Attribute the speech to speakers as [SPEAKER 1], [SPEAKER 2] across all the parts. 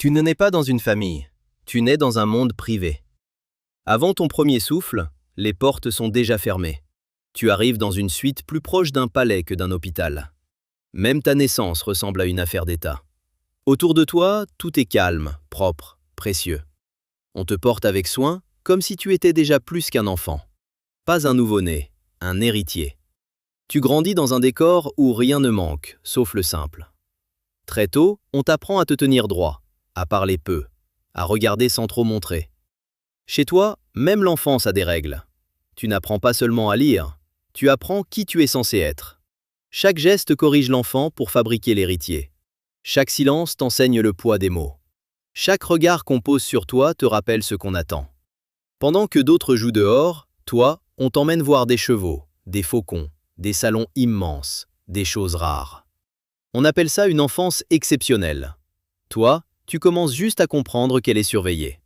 [SPEAKER 1] Tu ne nais pas dans une famille, tu nais dans un monde privé. Avant ton premier souffle, les portes sont déjà fermées. Tu arrives dans une suite plus proche d'un palais que d'un hôpital. Même ta naissance ressemble à une affaire d'État. Autour de toi, tout est calme, propre, précieux. On te porte avec soin, comme si tu étais déjà plus qu'un enfant. Pas un nouveau-né, un héritier. Tu grandis dans un décor où rien ne manque, sauf le simple. Très tôt, on t'apprend à te tenir droit, à parler peu, à regarder sans trop montrer. Chez toi, même l'enfance a des règles. Tu n'apprends pas seulement à lire, tu apprends qui tu es censé être. Chaque geste corrige l'enfant pour fabriquer l'héritier. Chaque silence t'enseigne le poids des mots. Chaque regard qu'on pose sur toi te rappelle ce qu'on attend. Pendant que d'autres jouent dehors, toi, on t'emmène voir des chevaux, des faucons, des salons immenses, des choses rares. On appelle ça une enfance exceptionnelle. Toi, tu commences juste à comprendre qu'elle est surveillée.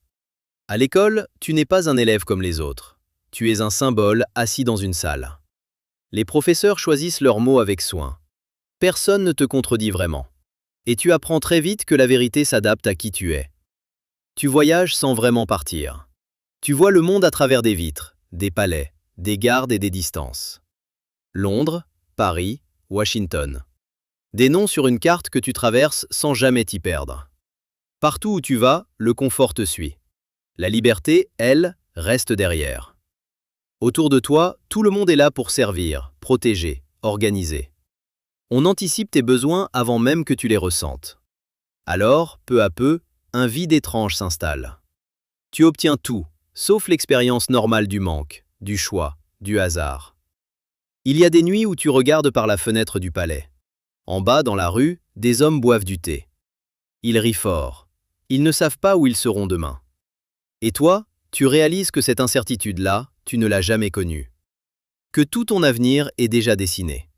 [SPEAKER 1] À l'école, tu n'es pas un élève comme les autres. Tu es un symbole assis dans une salle. Les professeurs choisissent leurs mots avec soin. Personne ne te contredit vraiment. Et tu apprends très vite que la vérité s'adapte à qui tu es. Tu voyages sans vraiment partir. Tu vois le monde à travers des vitres, des palais, des gardes et des distances. Londres, Paris, Washington. Des noms sur une carte que tu traverses sans jamais t'y perdre. Partout où tu vas, le confort te suit. La liberté, elle, reste derrière. Autour de toi, tout le monde est là pour servir, protéger, organiser. On anticipe tes besoins avant même que tu les ressentes. Alors, peu à peu, un vide étrange s'installe. Tu obtiens tout, sauf l'expérience normale du manque, du choix, du hasard. Il y a des nuits où tu regardes par la fenêtre du palais. En bas, dans la rue, des hommes boivent du thé. Ils rient fort. Ils ne savent pas où ils seront demain. Et toi, tu réalises que cette incertitude-là, tu ne l'as jamais connue. Que tout ton avenir est déjà dessiné.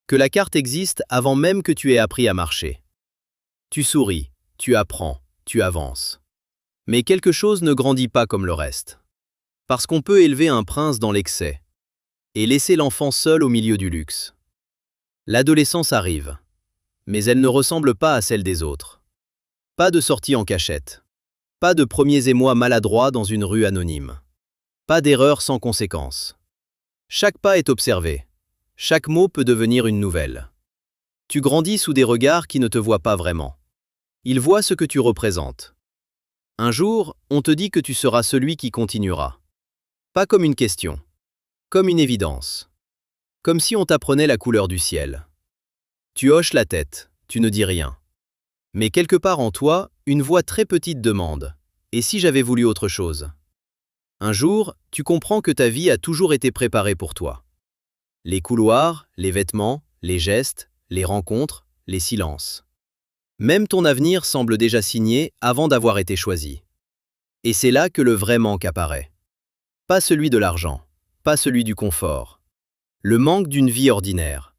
[SPEAKER 1] Que la carte existe avant même que tu aies appris à marcher. Tu souris, tu apprends, tu avances. Mais quelque chose ne grandit pas comme le reste. Parce qu'on peut élever un prince dans l'excès et laisser l'enfant seul au milieu du luxe. L'adolescence arrive, mais elle ne ressemble pas à celle des autres. Pas de sortie en cachette. Pas de premiers émois maladroits dans une rue anonyme. Pas d'erreur sans conséquence. Chaque pas est observé. Chaque mot peut devenir une nouvelle. Tu grandis sous des regards qui ne te voient pas vraiment. Ils voient ce que tu représentes. Un jour, on te dit que tu seras celui qui continuera. Pas comme une question, comme une évidence. Comme si on t'apprenait la couleur du ciel. Tu hoches la tête, tu ne dis rien. Mais quelque part en toi, une voix très petite demande « Et si j'avais voulu autre chose ?» Un jour, tu comprends que ta vie a toujours été préparée pour toi. Les couloirs, les vêtements, les gestes, les rencontres, les silences. Même ton avenir semble déjà signé avant d'avoir été choisi. Et c'est là que le vrai manque apparaît. Pas celui de l'argent, pas celui du confort. Le manque d'une vie ordinaire.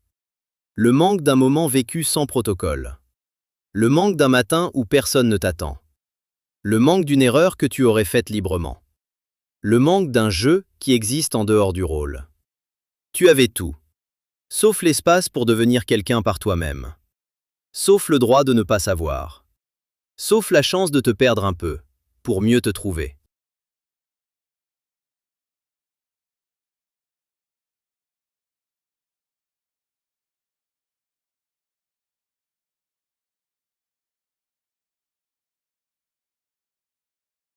[SPEAKER 1] Le manque d'un moment vécu sans protocole. Le manque d'un matin où personne ne t'attend. Le manque d'une erreur que tu aurais faite librement. Le manque d'un jeu qui existe en dehors du rôle. Tu avais tout. Sauf l'espace pour devenir quelqu'un par toi-même. Sauf le droit de ne pas savoir. Sauf la chance de te perdre un peu, pour mieux te trouver.